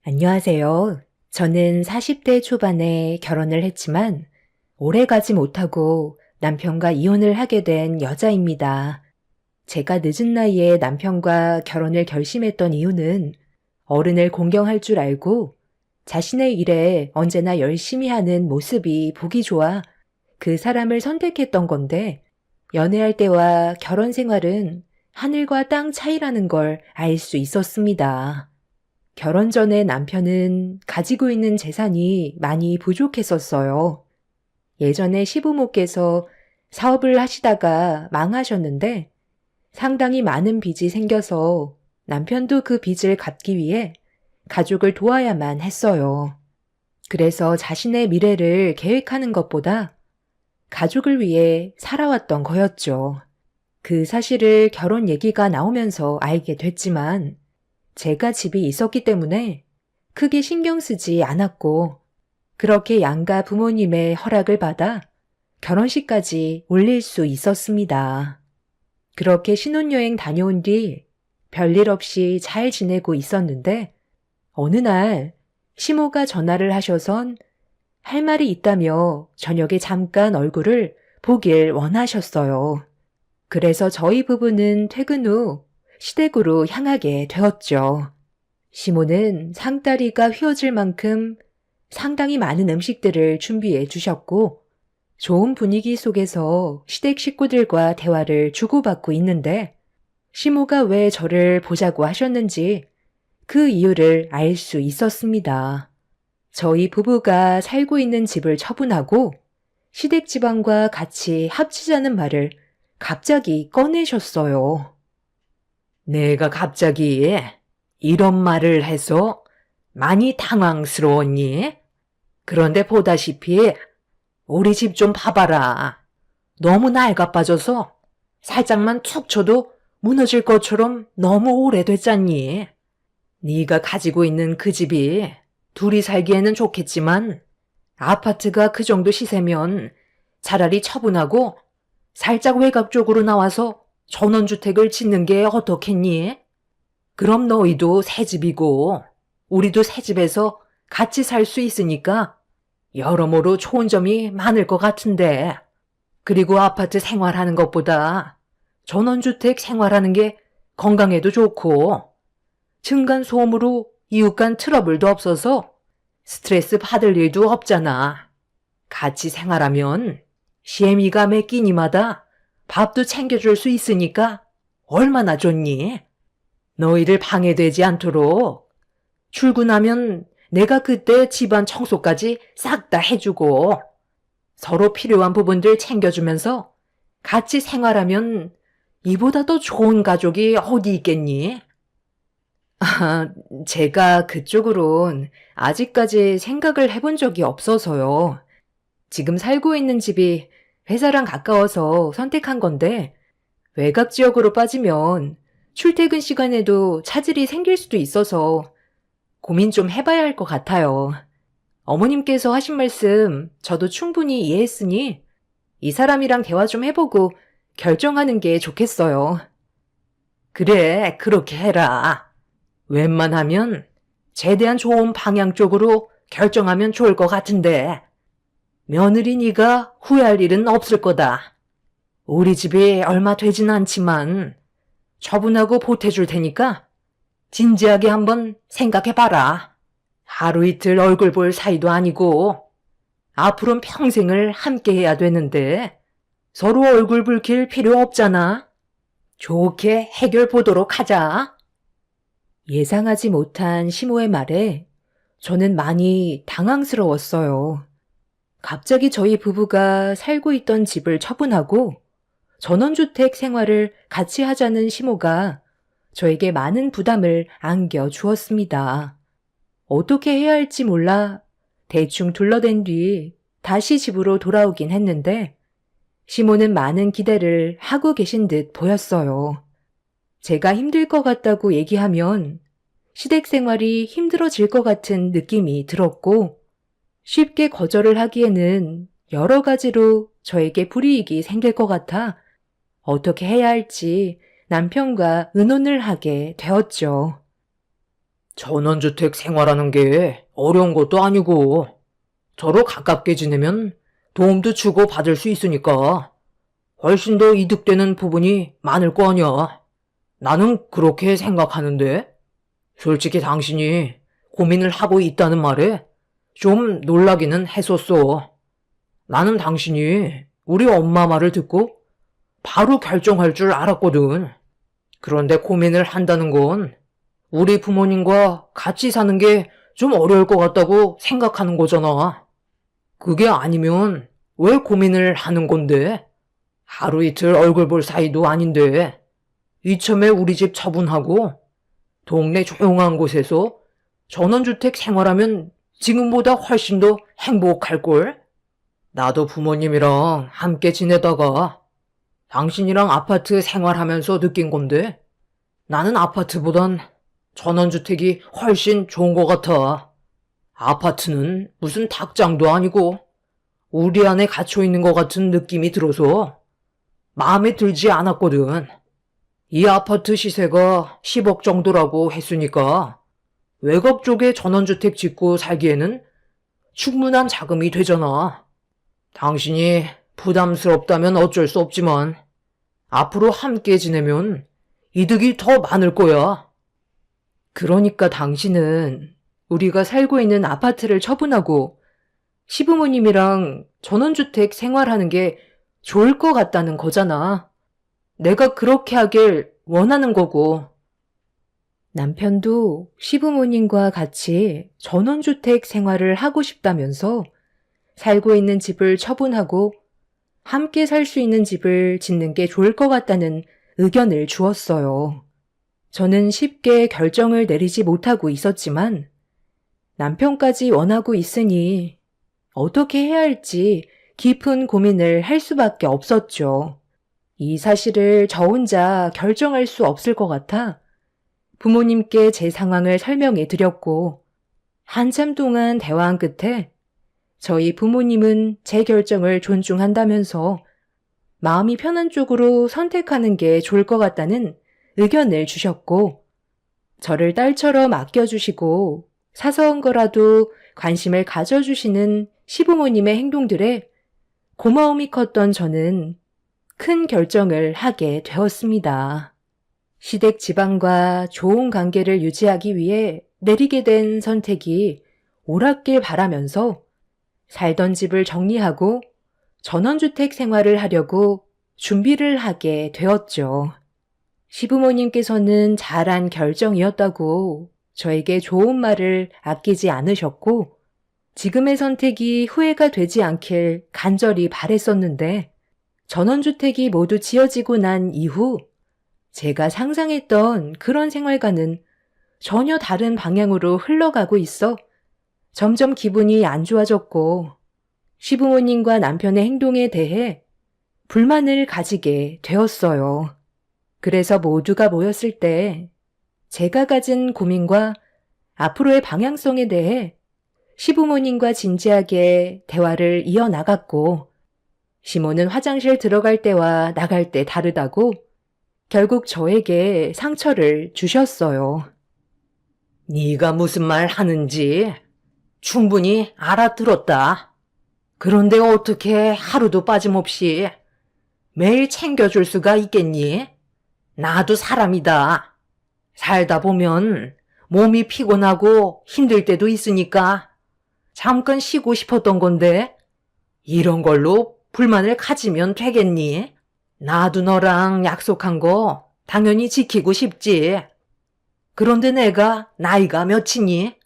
안녕하세요. 저는 40대 초반에 결혼을 했지만 오래 가지 못하고 남편과 이혼을 하게 된 여자입니다. 제가 늦은 나이에 남편과 결혼을 결심했던 이유는 어른을 공경할 줄 알고 자신의 일에 언제나 열심히 하는 모습이 보기 좋아 그 사람을 선택했던 건데, 연애할 때와 결혼 생활은 하늘과 땅 차이라는 걸 알 수 있었습니다. 결혼 전에 남편은 가지고 있는 재산이 많이 부족했었어요. 예전에 시부모께서 사업을 하시다가 망하셨는데 상당히 많은 빚이 생겨서 남편도 그 빚을 갚기 위해 가족을 도와야만 했어요. 그래서 자신의 미래를 계획하는 것보다 가족을 위해 살아왔던 거였죠. 그 사실을 결혼 얘기가 나오면서 알게 됐지만 제가 집이 있었기 때문에 크게 신경 쓰지 않았고, 그렇게 양가 부모님의 허락을 받아 결혼식까지 올릴 수 있었습니다. 그렇게 신혼여행 다녀온 뒤 별일 없이 잘 지내고 있었는데, 어느 날 시모가 전화를 하셔선 할 말이 있다며 저녁에 잠깐 얼굴을 보길 원하셨어요. 그래서 저희 부부는 퇴근 후 시댁으로 향하게 되었죠. 시모는 상다리가 휘어질 만큼 상당히 많은 음식들을 준비해 주셨고, 좋은 분위기 속에서 시댁 식구들과 대화를 주고받고 있는데, 시모가 왜 저를 보자고 하셨는지 그 이유를 알 수 있었습니다. 저희 부부가 살고 있는 집을 처분하고 시댁 집안과 같이 합치자는 말을 갑자기 꺼내셨어요. 내가 갑자기 이런 말을 해서 많이 당황스러웠니? 그런데 보다시피 우리 집 좀 봐봐라. 너무 낡아 빠져서 살짝만 툭 쳐도 무너질 것처럼 너무 오래됐잖니. 네가 가지고 있는 그 집이 둘이 살기에는 좋겠지만 아파트가 그 정도 시세면 차라리 처분하고 살짝 외곽 쪽으로 나와서 전원주택을 짓는 게 어떻겠니? 그럼 너희도 새 집이고 우리도 새 집에서 같이 살 수 있으니까 여러모로 좋은 점이 많을 것 같은데, 그리고 아파트 생활하는 것보다 전원주택 생활하는 게 건강에도 좋고 층간소음으로 이웃 간 트러블도 없어서 스트레스 받을 일도 없잖아. 같이 생활하면 시애미가 매 끼니마다 밥도 챙겨줄 수 있으니까 얼마나 좋니? 너희들 방해되지 않도록 출근하면 내가 그때 집안 청소까지 싹 다 해주고 서로 필요한 부분들 챙겨주면서 같이 생활하면 이보다 더 좋은 가족이 어디 있겠니? 아, 제가 그쪽으론 아직까지 생각을 해본 적이 없어서요. 지금 살고 있는 집이 회사랑 가까워서 선택한 건데, 외곽 지역으로 빠지면 출퇴근 시간에도 차질이 생길 수도 있어서 고민 좀 해봐야 할 것 같아요. 어머님께서 하신 말씀 저도 충분히 이해했으니 이 사람이랑 대화 좀 해보고 결정하는 게 좋겠어요. 그래, 그렇게 해라. 웬만하면 최대한 좋은 방향 쪽으로 결정하면 좋을 것 같은데, 며느리 네가 후회할 일은 없을 거다. 우리 집이 얼마 되진 않지만 처분하고 보태줄 테니까 진지하게 한번 생각해봐라. 하루 이틀 얼굴 볼 사이도 아니고 앞으로는 평생을 함께 해야 되는데 서로 얼굴 붉힐 필요 없잖아. 좋게 해결 보도록 하자. 예상하지 못한 시모의 말에 저는 많이 당황스러웠어요. 갑자기 저희 부부가 살고 있던 집을 처분하고 전원주택 생활을 같이 하자는 시모가 저에게 많은 부담을 안겨 주었습니다. 어떻게 해야 할지 몰라 대충 둘러댄 뒤 다시 집으로 돌아오긴 했는데, 시모는 많은 기대를 하고 계신 듯 보였어요. 제가 힘들 것 같다고 얘기하면 시댁 생활이 힘들어질 것 같은 느낌이 들었고, 쉽게 거절을 하기에는 여러 가지로 저에게 불이익이 생길 것 같아 어떻게 해야 할지 남편과 의논을 하게 되었죠. 전원주택 생활하는 게 어려운 것도 아니고 서로 가깝게 지내면 도움도 주고 받을 수 있으니까 훨씬 더 이득되는 부분이 많을 거 아니야. 나는 그렇게 생각하는데 솔직히 당신이 고민을 하고 있다는 말에 좀 놀라기는 했었어. 나는 당신이 우리 엄마 말을 듣고 바로 결정할 줄 알았거든. 그런데 고민을 한다는 건 우리 부모님과 같이 사는 게 좀 어려울 것 같다고 생각하는 거잖아. 그게 아니면 왜 고민을 하는 건데? 하루 이틀 얼굴 볼 사이도 아닌데 이참에 우리 집 처분하고 동네 조용한 곳에서 전원주택 생활하면 지금보다 훨씬 더 행복할걸? 나도 부모님이랑 함께 지내다가 당신이랑 아파트 생활하면서 느낀 건데 나는 아파트보단 전원주택이 훨씬 좋은 것 같아. 아파트는 무슨 닭장도 아니고 우리 안에 갇혀 있는 것 같은 느낌이 들어서 마음에 들지 않았거든. 이 아파트 시세가 10억 정도라고 했으니까 외곽 쪽에 전원주택 짓고 살기에는 충분한 자금이 되잖아. 당신이 부담스럽다면 어쩔 수 없지만 앞으로 함께 지내면 이득이 더 많을 거야. 그러니까 당신은 우리가 살고 있는 아파트를 처분하고 시부모님이랑 전원주택 생활하는 게 좋을 것 같다는 거잖아. 내가 그렇게 하길 원하는 거고. 남편도 시부모님과 같이 전원주택 생활을 하고 싶다면서 살고 있는 집을 처분하고 함께 살 수 있는 집을 짓는 게 좋을 것 같다는 의견을 주었어요. 저는 쉽게 결정을 내리지 못하고 있었지만 남편까지 원하고 있으니 어떻게 해야 할지 깊은 고민을 할 수밖에 없었죠. 이 사실을 저 혼자 결정할 수 없을 것 같아 부모님께 제 상황을 설명해 드렸고 한참 동안 대화한 끝에 저희 부모님은 제 결정을 존중한다면서 마음이 편한 쪽으로 선택하는 게 좋을 것 같다는 의견을 주셨고 저를 딸처럼 아껴주시고 사소한 거라도 관심을 가져주시는 시부모님의 행동들에 고마움이 컸던 저는 큰 결정을 하게 되었습니다. 시댁 집안과 좋은 관계를 유지하기 위해 내리게 된 선택이 옳았길 바라면서 살던 집을 정리하고 전원주택 생활을 하려고 준비를 하게 되었죠. 시부모님께서는 잘한 결정이었다고 저에게 좋은 말을 아끼지 않으셨고 지금의 선택이 후회가 되지 않길 간절히 바랬었는데 전원주택이 모두 지어지고 난 이후 제가 상상했던 그런 생활과는 전혀 다른 방향으로 흘러가고 있어 점점 기분이 안 좋아졌고 시부모님과 남편의 행동에 대해 불만을 가지게 되었어요. 그래서 모두가 모였을 때 제가 가진 고민과 앞으로의 방향성에 대해 시부모님과 진지하게 대화를 이어나갔고 시모는 화장실 들어갈 때와 나갈 때 다르다고 결국 저에게 상처를 주셨어요. 네가 무슨 말 하는지 충분히 알아들었다. 그런데 어떻게 하루도 빠짐없이 매일 챙겨줄 수가 있겠니? 나도 사람이다. 살다 보면 몸이 피곤하고 힘들 때도 있으니까 잠깐 쉬고 싶었던 건데 이런 걸로 불만을 가지면 되겠니? 나도 너랑 약속한 거 당연히 지키고 싶지. 그런데 내가 나이가 몇이니?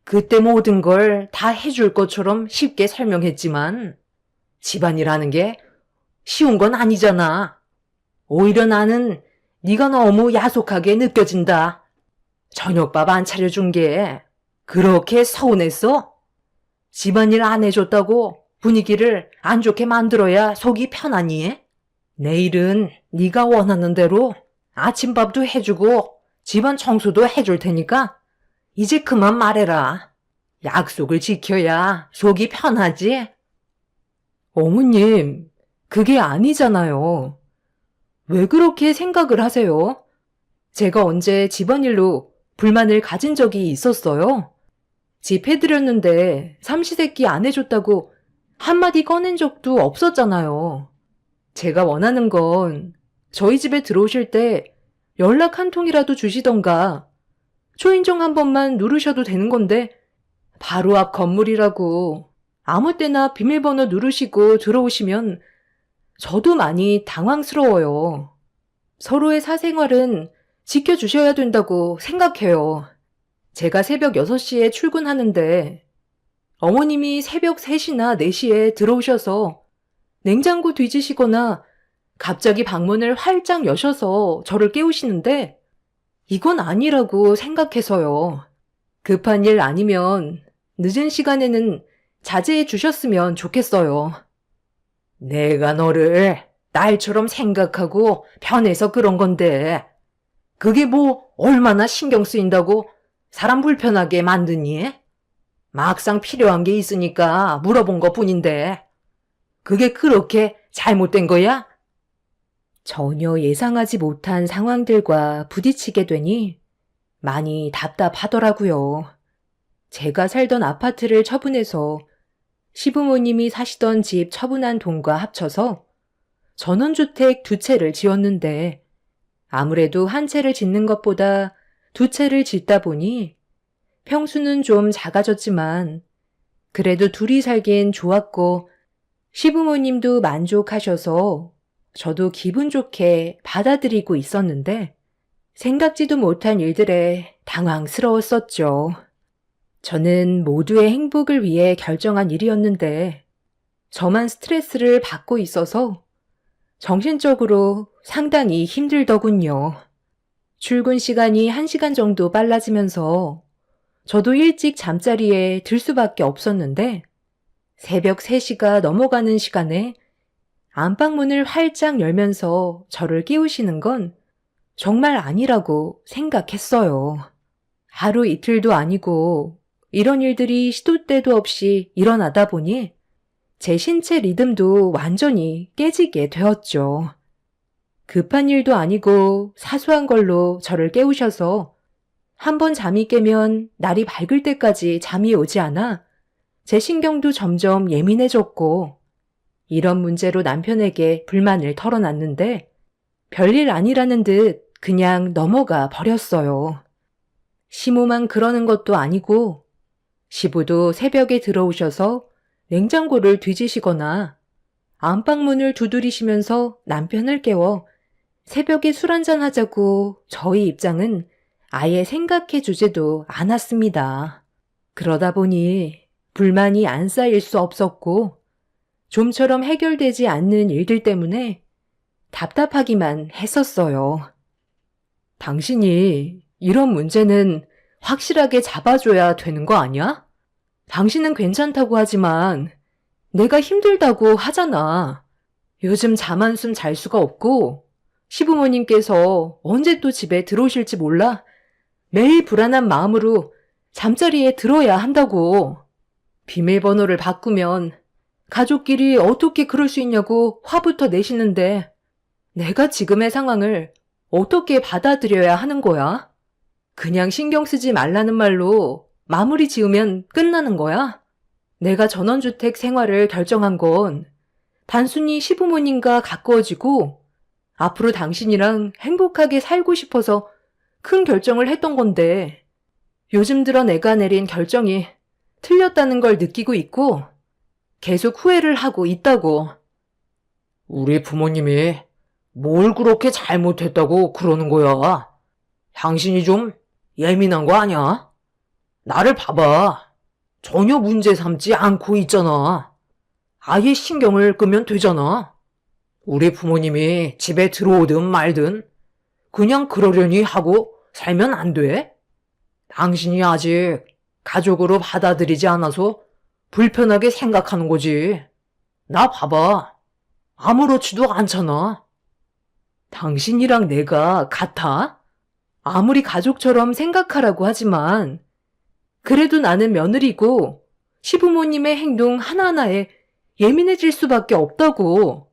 그때 모든 걸 다 해줄 것처럼 쉽게 설명했지만 집안이라는 게 쉬운 건 아니잖아. 오히려 나는 네가 너무 야속하게 느껴진다. 저녁밥 안 차려준 게 그렇게 서운했어? 집안일 안 해줬다고 분위기를 안 좋게 만들어야 속이 편하니? 내일은 네가 원하는 대로 아침밥도 해주고 집안 청소도 해줄 테니까 이제 그만 말해라. 약속을 지켜야 속이 편하지? 어머님, 그게 아니잖아요. 왜 그렇게 생각을 하세요? 제가 언제 집안일로 불만을 가진 적이 있었어요. 집 해드렸는데 삼시세끼 안 해줬다고 한마디 꺼낸 적도 없었잖아요. 제가 원하는 건 저희 집에 들어오실 때 연락 한 통이라도 주시던가 초인종 한 번만 누르셔도 되는 건데 바로 앞 건물이라고 아무 때나 비밀번호 누르시고 들어오시면 저도 많이 당황스러워요. 서로의 사생활은 지켜주셔야 된다고 생각해요. 제가 새벽 6시에 출근하는데 어머님이 새벽 3시나 4시에 들어오셔서 냉장고 뒤지시거나 갑자기 방문을 활짝 여셔서 저를 깨우시는데 이건 아니라고 생각해서요. 급한 일 아니면 늦은 시간에는 자제해 주셨으면 좋겠어요. 내가 너를 딸처럼 생각하고 편해서 그런 건데 그게 뭐 얼마나 신경 쓰인다고 사람 불편하게 만드니? 막상 필요한 게 있으니까 물어본 것 뿐인데 그게 그렇게 잘못된 거야? 전혀 예상하지 못한 상황들과 부딪히게 되니 많이 답답하더라고요. 제가 살던 아파트를 처분해서 시부모님이 사시던 집 처분한 돈과 합쳐서 전원주택 2채를 지었는데 아무래도 한 채를 짓는 것보다 2채를 짓다 보니 평수는 좀 작아졌지만 그래도 둘이 살기엔 좋았고 시부모님도 만족하셔서 저도 기분 좋게 받아들이고 있었는데 생각지도 못한 일들에 당황스러웠었죠. 저는 모두의 행복을 위해 결정한 일이었는데 저만 스트레스를 받고 있어서 정신적으로 상당히 힘들더군요. 출근 시간이 1시간 정도 빨라지면서 저도 일찍 잠자리에 들 수밖에 없었는데 새벽 3시가 넘어가는 시간에 안방문을 활짝 열면서 저를 깨우시는 건 정말 아니라고 생각했어요. 하루 이틀도 아니고 이런 일들이 시도 때도 없이 일어나다 보니 제 신체 리듬도 완전히 깨지게 되었죠. 급한 일도 아니고 사소한 걸로 저를 깨우셔서 한번 잠이 깨면 날이 밝을 때까지 잠이 오지 않아 제 신경도 점점 예민해졌고 이런 문제로 남편에게 불만을 털어놨는데 별일 아니라는 듯 그냥 넘어가 버렸어요. 시모만 그러는 것도 아니고 시부도 새벽에 들어오셔서 냉장고를 뒤지시거나 안방문을 두드리시면서 남편을 깨워 새벽에 술 한잔 하자고 저희 입장은 아예 생각해 주지도 않았습니다. 그러다 보니 불만이 안 쌓일 수 없었고 좀처럼 해결되지 않는 일들 때문에 답답하기만 했었어요. 당신이 이런 문제는 확실하게 잡아줘야 되는 거 아니야? 당신은 괜찮다고 하지만 내가 힘들다고 하잖아. 요즘 잠 한숨 잘 수가 없고 시부모님께서 언제 또 집에 들어오실지 몰라 매일 불안한 마음으로 잠자리에 들어야 한다고. 비밀번호를 바꾸면 가족끼리 어떻게 그럴 수 있냐고 화부터 내시는데 내가 지금의 상황을 어떻게 받아들여야 하는 거야? 그냥 신경 쓰지 말라는 말로 마무리 지으면 끝나는 거야? 내가 전원주택 생활을 결정한 건 단순히 시부모님과 가까워지고 앞으로 당신이랑 행복하게 살고 싶어서 큰 결정을 했던 건데 요즘 들어 내가 내린 결정이 틀렸다는 걸 느끼고 있고 계속 후회를 하고 있다고. 우리 부모님이 뭘 그렇게 잘못했다고 그러는 거야? 당신이 좀 예민한 거 아니야? 나를 봐봐. 전혀 문제 삼지 않고 있잖아. 아예 신경을 끄면 되잖아. 우리 부모님이 집에 들어오든 말든 그냥 그러려니 하고 살면 안 돼? 당신이 아직 가족으로 받아들이지 않아서 불편하게 생각하는 거지. 나 봐봐. 아무렇지도 않잖아. 당신이랑 내가 같아? 아무리 가족처럼 생각하라고 하지만 그래도 나는 며느리고 시부모님의 행동 하나하나에 예민해질 수밖에 없다고.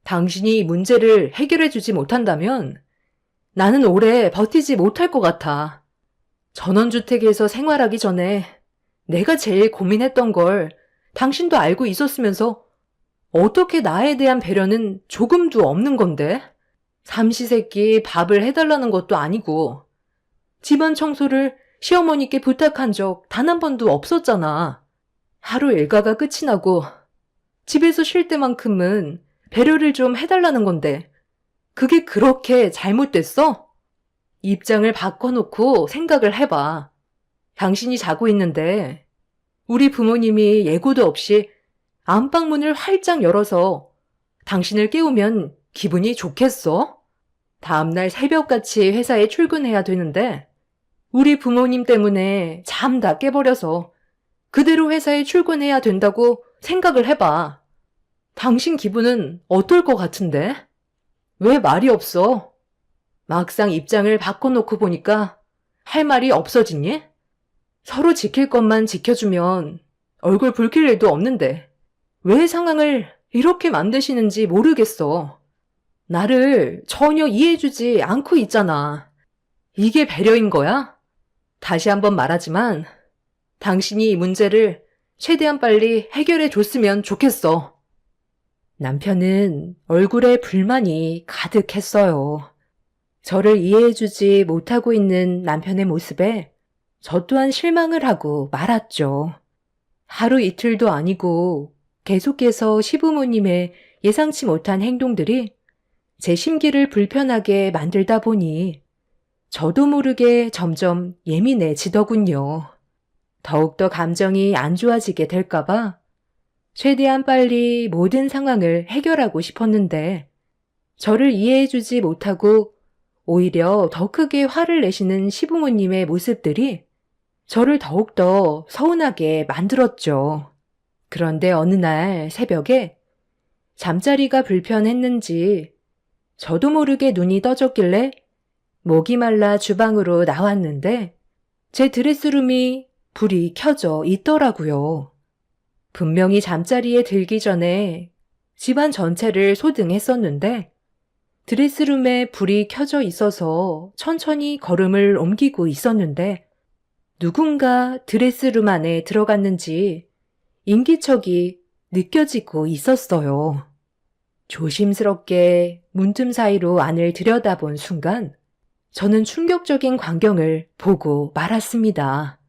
당신이 이 문제를 해결해주지 못한다면 나는 오래 버티지 못할 것 같아. 전원주택에서 생활하기 전에 내가 제일 고민했던 걸 당신도 알고 있었으면서 어떻게 나에 대한 배려는 조금도 없는 건데? 삼시세끼 밥을 해달라는 것도 아니고 집안 청소를 시어머니께 부탁한 적 단 한 번도 없었잖아. 하루 일과가 끝이 나고 집에서 쉴 때만큼은 배려를 좀 해달라는 건데 그게 그렇게 잘못됐어? 입장을 바꿔놓고 생각을 해봐. 당신이 자고 있는데 우리 부모님이 예고도 없이 안방문을 활짝 열어서 당신을 깨우면 기분이 좋겠어? 다음날 새벽같이 회사에 출근해야 되는데 우리 부모님 때문에 잠 다 깨버려서 그대로 회사에 출근해야 된다고 생각을 해봐. 당신 기분은 어떨 것 같은데? 왜 말이 없어? 막상 입장을 바꿔놓고 보니까 할 말이 없어지니? 서로 지킬 것만 지켜주면 얼굴 붉힐 일도 없는데 왜 상황을 이렇게 만드시는지 모르겠어. 나를 전혀 이해해주지 않고 있잖아. 이게 배려인 거야? 다시 한번 말하지만 당신이 이 문제를 최대한 빨리 해결해 줬으면 좋겠어. 남편은 얼굴에 불만이 가득했어요. 저를 이해해주지 못하고 있는 남편의 모습에 저 또한 실망을 하고 말았죠. 하루 이틀도 아니고 계속해서 시부모님의 예상치 못한 행동들이 제 심기를 불편하게 만들다 보니 저도 모르게 점점 예민해지더군요. 더욱더 감정이 안 좋아지게 될까봐 최대한 빨리 모든 상황을 해결하고 싶었는데 저를 이해해주지 못하고 오히려 더 크게 화를 내시는 시부모님의 모습들이 저를 더욱더 서운하게 만들었죠. 그런데 어느 날 새벽에 잠자리가 불편했는지 저도 모르게 눈이 떠졌길래 목이 말라 주방으로 나왔는데 제 드레스룸이 불이 켜져 있더라고요. 분명히 잠자리에 들기 전에 집안 전체를 소등했었는데 드레스룸에 불이 켜져 있어서 천천히 걸음을 옮기고 있었는데 누군가 드레스룸 안에 들어갔는지 인기척이 느껴지고 있었어요. 조심스럽게 문틈 사이로 안을 들여다본 순간 저는 충격적인 광경을 보고 말았습니다.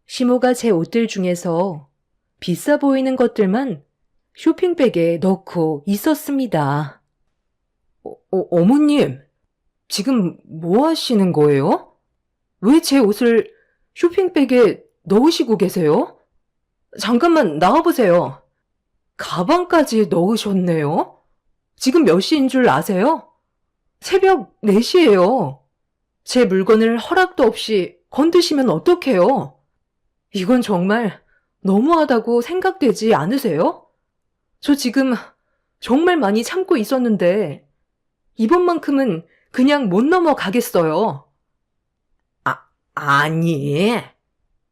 시모가 제 옷들 중에서 비싸 보이는 것들만 쇼핑백에 넣고 있었습니다. 어머님, 지금 뭐 하시는 거예요? 왜 제 옷을 쇼핑백에 넣으시고 계세요? 잠깐만 나와보세요. 가방까지 넣으셨네요? 지금 몇 시인 줄 아세요? 새벽 4시예요. 제 물건을 허락도 없이 건드시면 어떡해요? 이건 정말 너무하다고 생각되지 않으세요? 저 지금 정말 많이 참고 있었는데 이번만큼은 그냥 못 넘어가겠어요. 아니,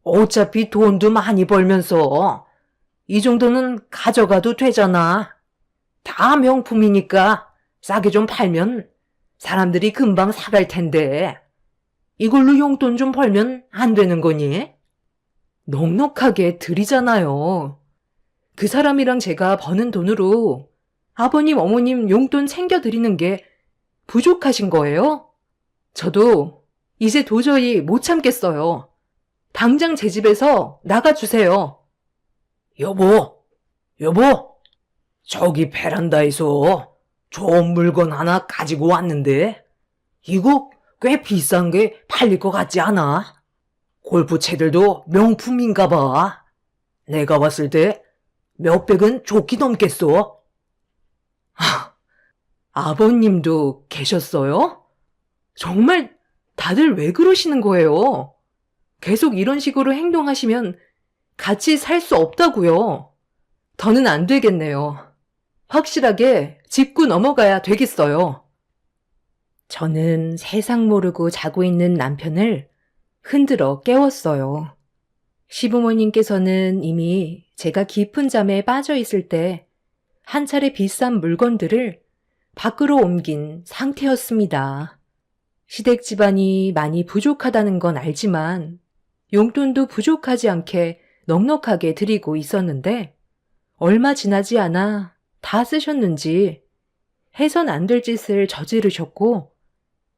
어차피 돈도 많이 벌면서 이 정도는 가져가도 되잖아. 다 명품이니까 싸게 좀 팔면 사람들이 금방 사갈 텐데 이걸로 용돈 좀 벌면 안 되는 거니? 넉넉하게 드리잖아요. 그 사람이랑 제가 버는 돈으로 아버님, 어머님 용돈 챙겨드리는 게 부족하신 거예요? 저도 이제 도저히 못 참겠어요. 당장 제 집에서 나가주세요. 여보, 저기 베란다에서 좋은 물건 하나 가지고 왔는데 이거 꽤 비싼 게 팔릴 것 같지 않아? 골프채들도 명품인가 봐. 내가 봤을 때 몇백은 좋게 넘겠어. 아버님도 계셨어요? 정말 다들 왜 그러시는 거예요? 계속 이런 식으로 행동하시면 같이 살 수 없다고요. 더는 안 되겠네요. 확실하게 짚고 넘어가야 되겠어요. 저는 세상 모르고 자고 있는 남편을 흔들어 깨웠어요. 시부모님께서는 이미 제가 깊은 잠에 빠져 있을 때 한 차례 비싼 물건들을 밖으로 옮긴 상태였습니다. 시댁 집안이 많이 부족하다는 건 알지만 용돈도 부족하지 않게 넉넉하게 드리고 있었는데 얼마 지나지 않아 다 쓰셨는지 해선 안 될 짓을 저지르셨고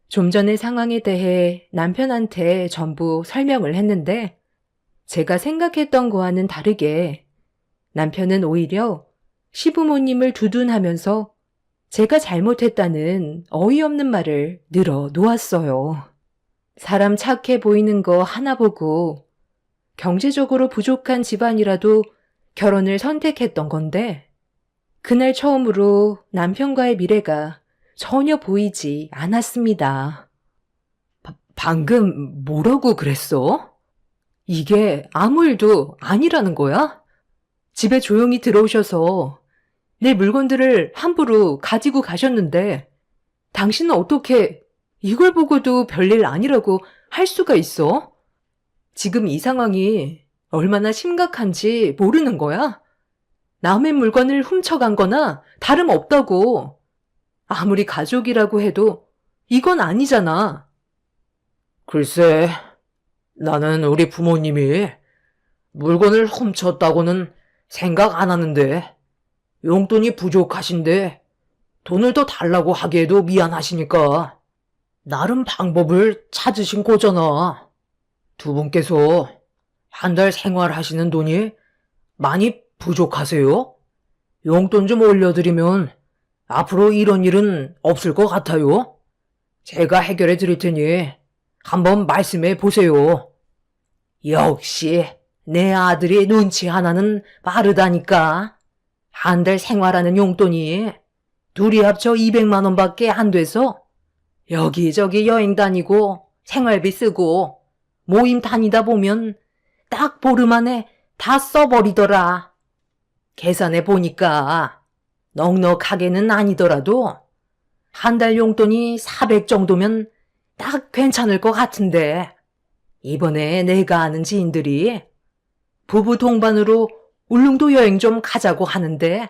좀 전의 상황에 대해 남편한테 전부 설명을 했는데 제가 생각했던 거와는 다르게 남편은 오히려 시부모님을 두둔하면서 제가 잘못했다는 어이없는 말을 늘어 놓았어요. 사람 착해 보이는 거 하나 보고 경제적으로 부족한 집안이라도 결혼을 선택했던 건데 그날 처음으로 남편과의 미래가 전혀 보이지 않았습니다. 방금 뭐라고 그랬어? 이게 아무 일도 아니라는 거야? 집에 조용히 들어오셔서 내 물건들을 함부로 가지고 가셨는데 당신은 어떻게 이걸 보고도 별일 아니라고 할 수가 있어? 지금 이 상황이 얼마나 심각한지 모르는 거야? 남의 물건을 훔쳐간 거나 다름없다고. 아무리 가족이라고 해도 이건 아니잖아. 글쎄, 나는 우리 부모님이 물건을 훔쳤다고는 생각 안 하는데 용돈이 부족하신데 돈을 더 달라고 하기에도 미안하시니까 나름 방법을 찾으신 거잖아. 두 분께서 한 달 생활하시는 돈이 많이 부족하세요? 용돈 좀 올려드리면 앞으로 이런 일은 없을 것 같아요. 제가 해결해 드릴 테니 한번 말씀해 보세요. 역시 내 아들이 눈치 하나는 빠르다니까. 한 달 생활하는 용돈이 둘이 합쳐 200만 원밖에 안 돼서 여기저기 여행 다니고 생활비 쓰고 모임 다니다 보면 딱 보름 안에 다 써버리더라. 계산해 보니까 넉넉하게는 아니더라도 한 달 용돈이 400 정도면 딱 괜찮을 것 같은데 이번에 내가 아는 지인들이 부부 동반으로 울릉도 여행 좀 가자고 하는데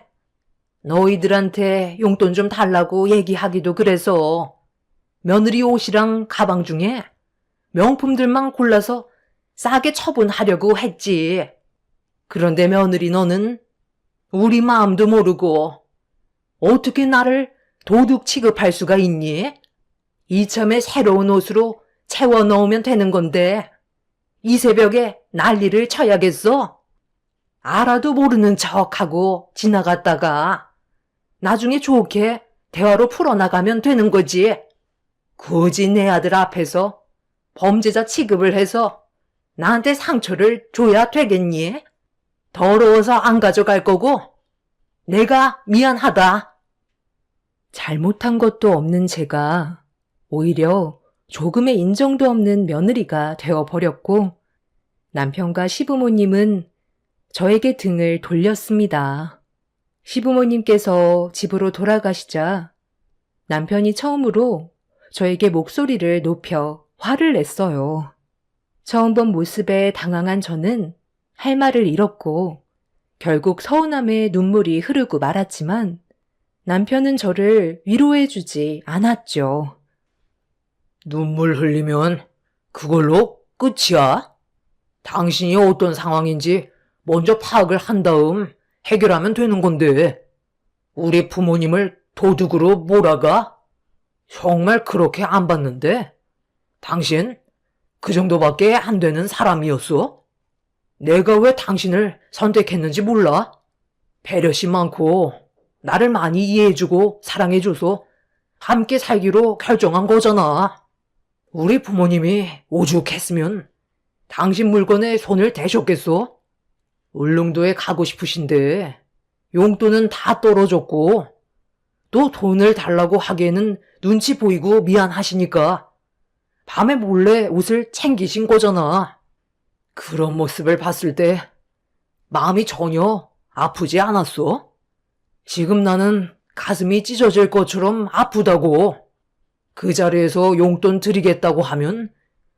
너희들한테 용돈 좀 달라고 얘기하기도 그래서 며느리 옷이랑 가방 중에 명품들만 골라서 싸게 처분하려고 했지. 그런데 며느리 너는 우리 마음도 모르고 어떻게 나를 도둑 취급할 수가 있니? 이참에 새로운 옷으로 채워 넣으면 되는 건데 이 새벽에 난리를 쳐야겠어? 알아도 모르는 척하고 지나갔다가 나중에 좋게 대화로 풀어나가면 되는 거지. 굳이 내 아들 앞에서 범죄자 취급을 해서 나한테 상처를 줘야 되겠니? 더러워서 안 가져갈 거고 내가 미안하다. 잘못한 것도 없는 제가 오히려 조금의 인정도 없는 며느리가 되어버렸고 남편과 시부모님은 저에게 등을 돌렸습니다. 시부모님께서 집으로 돌아가시자 남편이 처음으로 저에게 목소리를 높여 화를 냈어요. 처음 본 모습에 당황한 저는 할 말을 잃었고 결국 서운함에 눈물이 흐르고 말았지만 남편은 저를 위로해주지 않았죠. 눈물 흘리면 그걸로 끝이야? 당신이 어떤 상황인지 먼저 파악을 한 다음 해결하면 되는 건데 우리 부모님을 도둑으로 몰아가? 정말 그렇게 안 봤는데? 당신 그 정도밖에 안 되는 사람이었어? 내가 왜 당신을 선택했는지 몰라? 배려심 많고 나를 많이 이해해주고 사랑해줘서 함께 살기로 결정한 거잖아. 우리 부모님이 오죽했으면 당신 물건에 손을 대셨겠어? 울릉도에 가고 싶으신데 용돈은 다 떨어졌고 또 돈을 달라고 하기에는 눈치 보이고 미안하시니까 밤에 몰래 옷을 챙기신 거잖아. 그런 모습을 봤을 때 마음이 전혀 아프지 않았어? 지금 나는 가슴이 찢어질 것처럼 아프다고. 그 자리에서 용돈 드리겠다고 하면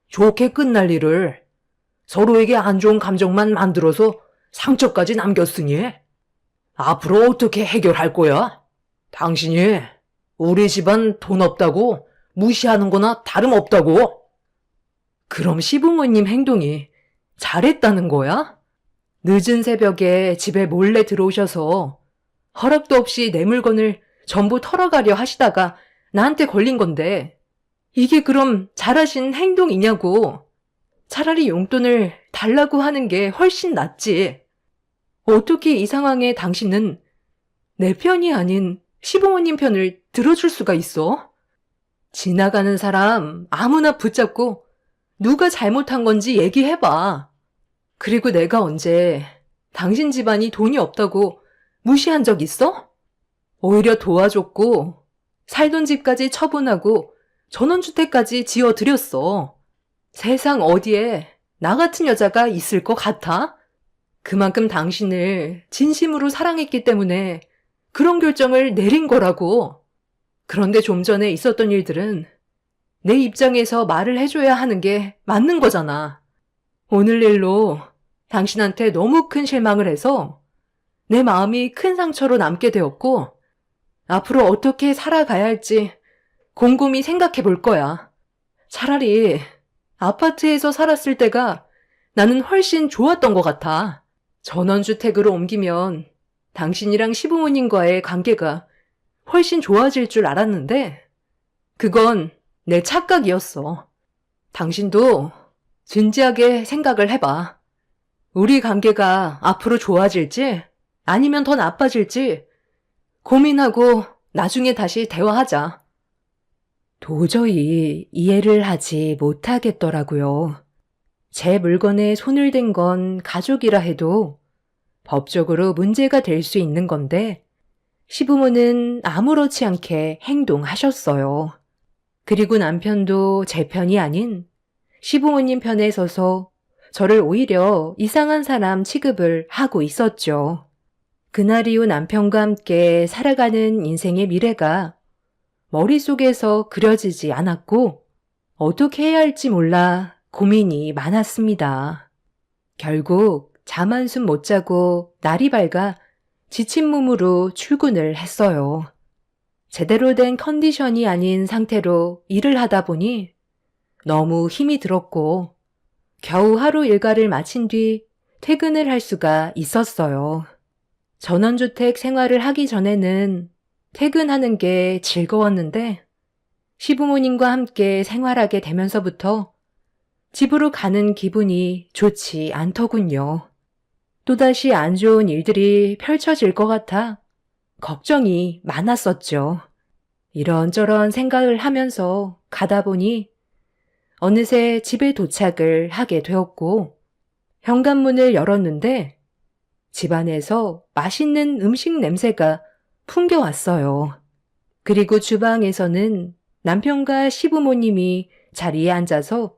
좋게 끝날 일을 서로에게 안 좋은 감정만 만들어서 상처까지 남겼으니 앞으로 어떻게 해결할 거야? 당신이 우리 집안 돈 없다고 무시하는 거나 다름없다고. 그럼 시부모님 행동이 잘했다는 거야? 늦은 새벽에 집에 몰래 들어오셔서 허락도 없이 내 물건을 전부 털어가려 하시다가 나한테 걸린 건데 이게 그럼 잘하신 행동이냐고. 차라리 용돈을 달라고 하는 게 훨씬 낫지. 어떻게 이 상황에 당신은 내 편이 아닌 시부모님 편을 들어줄 수가 있어? 지나가는 사람 아무나 붙잡고 누가 잘못한 건지 얘기해봐. 그리고 내가 언제 당신 집안이 돈이 없다고 무시한 적 있어? 오히려 도와줬고 살던 집까지 처분하고 전원주택까지 지어드렸어. 세상 어디에 나 같은 여자가 있을 것 같아? 그만큼 당신을 진심으로 사랑했기 때문에 그런 결정을 내린 거라고. 그런데 좀 전에 있었던 일들은 내 입장에서 말을 해줘야 하는 게 맞는 거잖아. 오늘 일로 당신한테 너무 큰 실망을 해서 내 마음이 큰 상처로 남게 되었고 앞으로 어떻게 살아가야 할지 곰곰이 생각해 볼 거야. 차라리 아파트에서 살았을 때가 나는 훨씬 좋았던 것 같아. 전원주택으로 옮기면 당신이랑 시부모님과의 관계가 훨씬 좋아질 줄 알았는데 그건 내 착각이었어. 당신도 진지하게 생각을 해봐. 우리 관계가 앞으로 좋아질지 아니면 더 나빠질지 고민하고 나중에 다시 대화하자. 도저히 이해를 하지 못하겠더라고요. 제 물건에 손을 댄 건 가족이라 해도 법적으로 문제가 될 수 있는 건데 시부모는 아무렇지 않게 행동하셨어요. 그리고 남편도 제 편이 아닌 시부모님 편에 서서 저를 오히려 이상한 사람 취급을 하고 있었죠. 그날 이후 남편과 함께 살아가는 인생의 미래가 머릿속에서 그려지지 않았고 어떻게 해야 할지 몰라 고민이 많았습니다. 결국 잠 한숨 못 자고 날이 밝아 지친 몸으로 출근을 했어요. 제대로 된 컨디션이 아닌 상태로 일을 하다 보니 너무 힘이 들었고 겨우 하루 일과를 마친 뒤 퇴근을 할 수가 있었어요. 전원주택 생활을 하기 전에는 퇴근하는 게 즐거웠는데 시부모님과 함께 생활하게 되면서부터 집으로 가는 기분이 좋지 않더군요. 또다시 안 좋은 일들이 펼쳐질 것 같아 걱정이 많았었죠. 이런저런 생각을 하면서 가다 보니 어느새 집에 도착을 하게 되었고 현관문을 열었는데 집안에서 맛있는 음식 냄새가 풍겨왔어요. 그리고 주방에서는 남편과 시부모님이 자리에 앉아서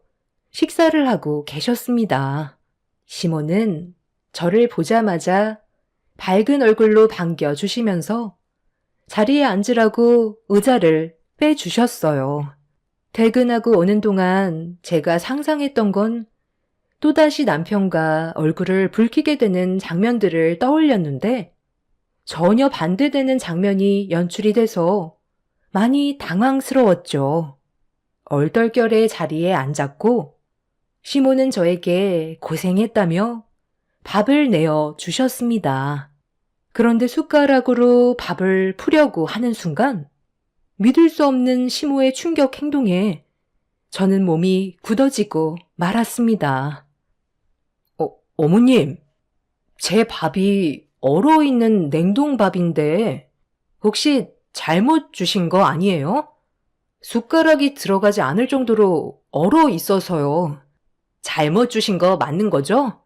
식사를 하고 계셨습니다. 시모는 저를 보자마자 밝은 얼굴로 반겨주시면서 자리에 앉으라고 의자를 빼주셨어요. 퇴근하고 오는 동안 제가 상상했던 건 또다시 남편과 얼굴을 붉히게 되는 장면들을 떠올렸는데 전혀 반대되는 장면이 연출이 돼서 많이 당황스러웠죠. 얼떨결에 자리에 앉았고 시모는 저에게 고생했다며 밥을 내어 주셨습니다. 그런데 숟가락으로 밥을 푸려고 하는 순간 믿을 수 없는 시모의 충격 행동에 저는 몸이 굳어지고 말았습니다. 어머님, 제 밥이 얼어있는 냉동밥인데 혹시 잘못 주신 거 아니에요? 숟가락이 들어가지 않을 정도로 얼어 있어서요. 잘못 주신 거 맞는 거죠?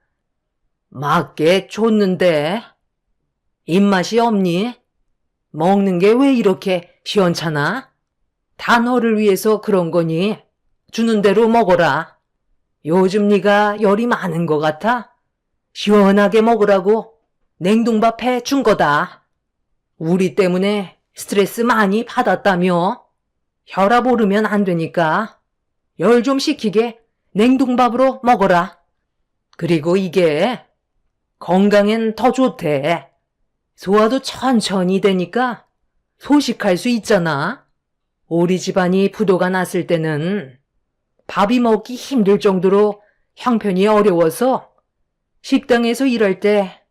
맞게 줬는데. 입맛이 없니? 먹는 게 왜 이렇게 시원찮아? 다 너를 위해서 그런 거니? 주는 대로 먹어라. 요즘 네가 열이 많은 것 같아? 시원하게 먹으라고 냉동밥 해준 거다. 우리 때문에 스트레스 많이 받았다며? 혈압 오르면 안 되니까 열 좀 식히게 냉동밥으로 먹어라. 그리고 이게 건강엔 더 좋대. 소화도 천천히 되니까 소식할 수 있잖아. 우리 집안이 부도가 났을 때는 밥이 먹기 힘들 정도로 형편이 어려워서 식당에서 일할 때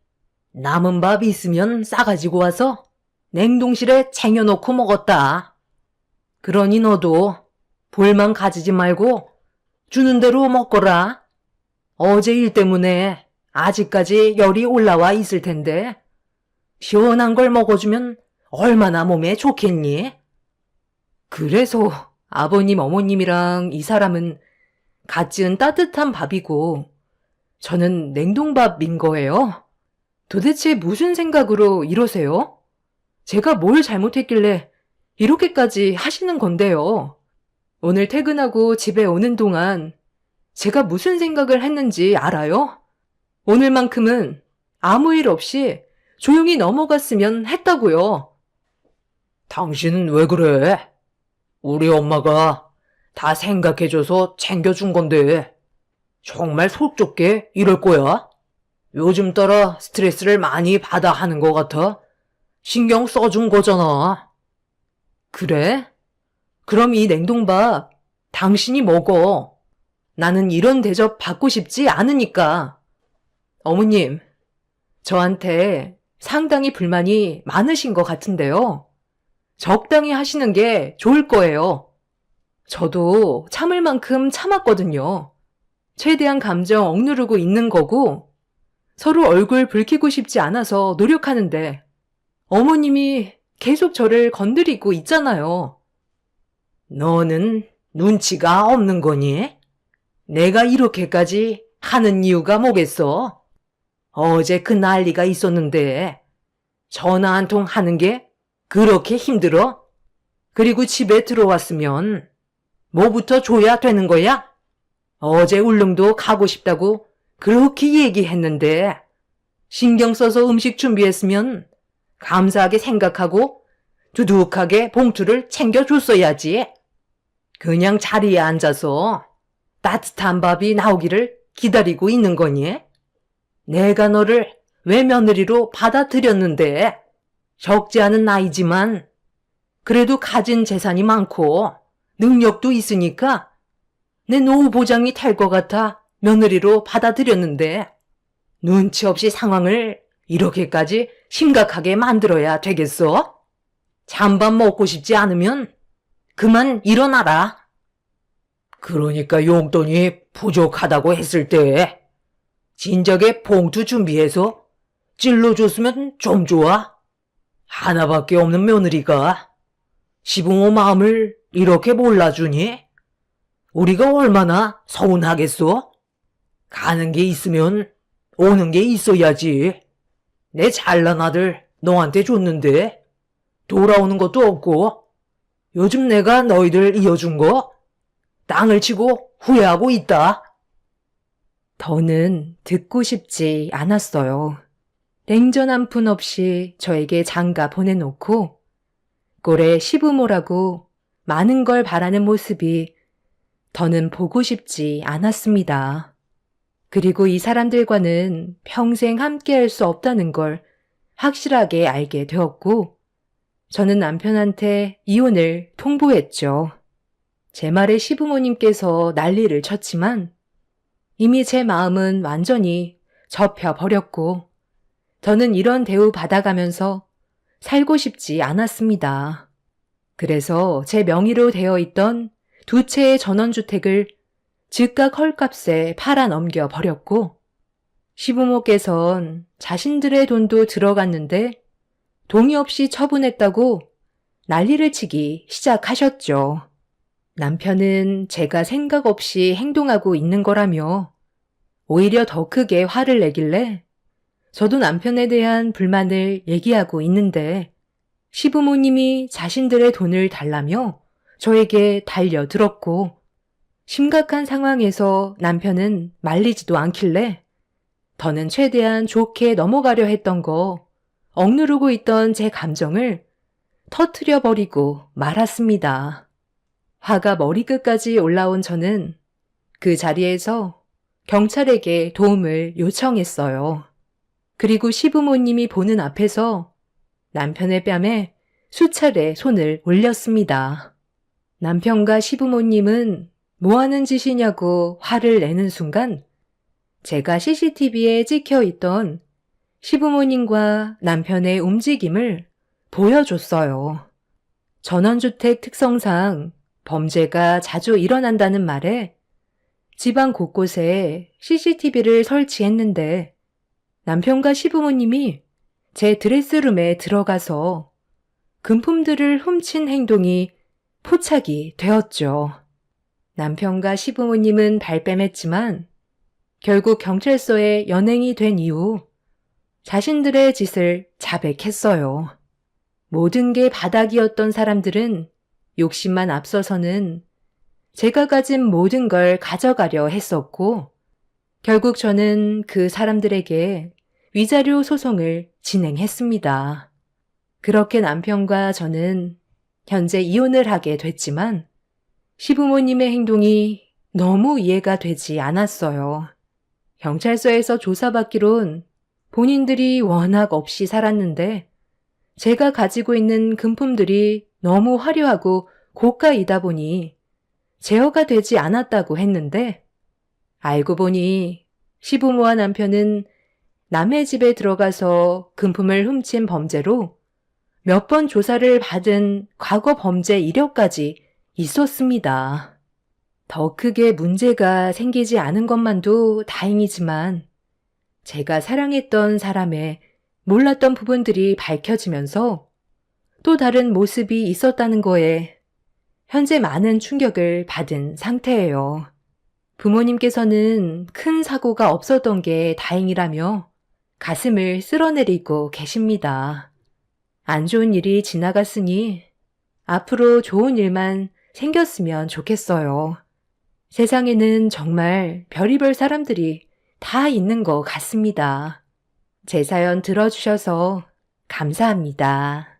남은 밥 있으면 싸가지고 와서 냉동실에 쟁여놓고 먹었다. 그러니 너도 불만 가지지 말고 주는 대로 먹거라. 어제 일 때문에 아직까지 열이 올라와 있을 텐데 시원한 걸 먹어주면 얼마나 몸에 좋겠니? 그래서 아버님, 어머님이랑 이 사람은 갓 지은 따뜻한 밥이고 저는 냉동밥인 거예요. 도대체 무슨 생각으로 이러세요? 제가 뭘 잘못했길래 이렇게까지 하시는 건데요. 오늘 퇴근하고 집에 오는 동안 제가 무슨 생각을 했는지 알아요? 오늘만큼은 아무 일 없이 조용히 넘어갔으면 했다고요. 당신은 왜 그래? 우리 엄마가 다 생각해줘서 챙겨준 건데 정말 속 좁게 이럴 거야? 요즘 따라 스트레스를 많이 받아 하는 것 같아 신경 써준 거잖아. 그래? 그럼 이 냉동밥 당신이 먹어. 나는 이런 대접 받고 싶지 않으니까. 어머님, 저한테 상당히 불만이 많으신 것 같은데요. 적당히 하시는 게 좋을 거예요. 저도 참을 만큼 참았거든요. 최대한 감정 억누르고 있는 거고 서로 얼굴 붉히고 싶지 않아서 노력하는데 어머님이 계속 저를 건드리고 있잖아요. 너는 눈치가 없는 거니? 내가 이렇게까지 하는 이유가 뭐겠어? 어제 그 난리가 있었는데 전화 한 통 하는 게 그렇게 힘들어? 그리고 집에 들어왔으면 뭐부터 줘야 되는 거야? 어제 울릉도 가고 싶다고 그렇게 얘기했는데 신경 써서 음식 준비했으면 감사하게 생각하고 두둑하게 봉투를 챙겨줬어야지. 그냥 자리에 앉아서 따뜻한 밥이 나오기를 기다리고 있는 거니? 내가 너를 외며느리로 받아들였는데 적지 않은 나이지만 그래도 가진 재산이 많고 능력도 있으니까 내 노후 보장이 될 것 같아 며느리로 받아들였는데 눈치 없이 상황을 이렇게까지 심각하게 만들어야 되겠어? 잔밥 먹고 싶지 않으면 그만 일어나라. 그러니까 용돈이 부족하다고 했을 때 진작에 봉투 준비해서 찔러줬으면 좀 좋아. 하나밖에 없는 며느리가 시부모 마음을 이렇게 몰라주니? 우리가 얼마나 서운하겠어? 가는 게 있으면 오는 게 있어야지. 내 잘난 아들 너한테 줬는데 돌아오는 것도 없고 요즘 내가 너희들 이어준 거 땅을 치고 후회하고 있다. 더는 듣고 싶지 않았어요. 냉전 한 푼 없이 저에게 장가 보내놓고 꼴에 시부모라고 많은 걸 바라는 모습이 더는 보고 싶지 않았습니다. 그리고 이 사람들과는 평생 함께할 수 없다는 걸 확실하게 알게 되었고 저는 남편한테 이혼을 통보했죠. 제 말에 시부모님께서 난리를 쳤지만 이미 제 마음은 완전히 접혀버렸고 저는 이런 대우 받아가면서 살고 싶지 않았습니다. 그래서 제 명의로 되어 있던 2채의 전원주택을 즉각 헐값에 팔아 넘겨 버렸고 시부모께선 자신들의 돈도 들어갔는데 동의 없이 처분했다고 난리를 치기 시작하셨죠. 남편은 제가 생각 없이 행동하고 있는 거라며 오히려 더 크게 화를 내길래 저도 남편에 대한 불만을 얘기하고 있는데 시부모님이 자신들의 돈을 달라며 저에게 달려들었고 심각한 상황에서 남편은 말리지도 않길래 더는 최대한 좋게 넘어가려 했던 거 억누르고 있던 제 감정을 터트려버리고 말았습니다. 화가 머리끝까지 올라온 저는 그 자리에서 경찰에게 도움을 요청했어요. 그리고 시부모님이 보는 앞에서 남편의 뺨에 수차례 손을 올렸습니다. 남편과 시부모님은 뭐 하는 짓이냐고 화를 내는 순간 제가 CCTV에 찍혀 있던 시부모님과 남편의 움직임을 보여줬어요. 전원주택 특성상 범죄가 자주 일어난다는 말에 집안 곳곳에 CCTV를 설치했는데 남편과 시부모님이 제 드레스룸에 들어가서 금품들을 훔친 행동이 포착이 되었죠. 남편과 시부모님은 발뺌했지만 결국 경찰서에 연행이 된 이후 자신들의 짓을 자백했어요. 모든 게 바닥이었던 사람들은 욕심만 앞서서는 제가 가진 모든 걸 가져가려 했었고 결국 저는 그 사람들에게 위자료 소송을 진행했습니다. 그렇게 남편과 저는 현재 이혼을 하게 됐지만 시부모님의 행동이 너무 이해가 되지 않았어요. 경찰서에서 조사받기론 본인들이 워낙 없이 살았는데 제가 가지고 있는 금품들이 너무 화려하고 고가이다 보니 제어가 되지 않았다고 했는데 알고 보니 시부모와 남편은 남의 집에 들어가서 금품을 훔친 범죄로 몇 번 조사를 받은 과거 범죄 이력까지 있었습니다. 더 크게 문제가 생기지 않은 것만도 다행이지만 제가 사랑했던 사람의 몰랐던 부분들이 밝혀지면서 또 다른 모습이 있었다는 거에 현재 많은 충격을 받은 상태예요. 부모님께서는 큰 사고가 없었던 게 다행이라며 가슴을 쓸어내리고 계십니다. 안 좋은 일이 지나갔으니 앞으로 좋은 일만 생겼으면 좋겠어요. 세상에는 정말 별의별 사람들이 다 있는 것 같습니다. 제 사연 들어주셔서 감사합니다.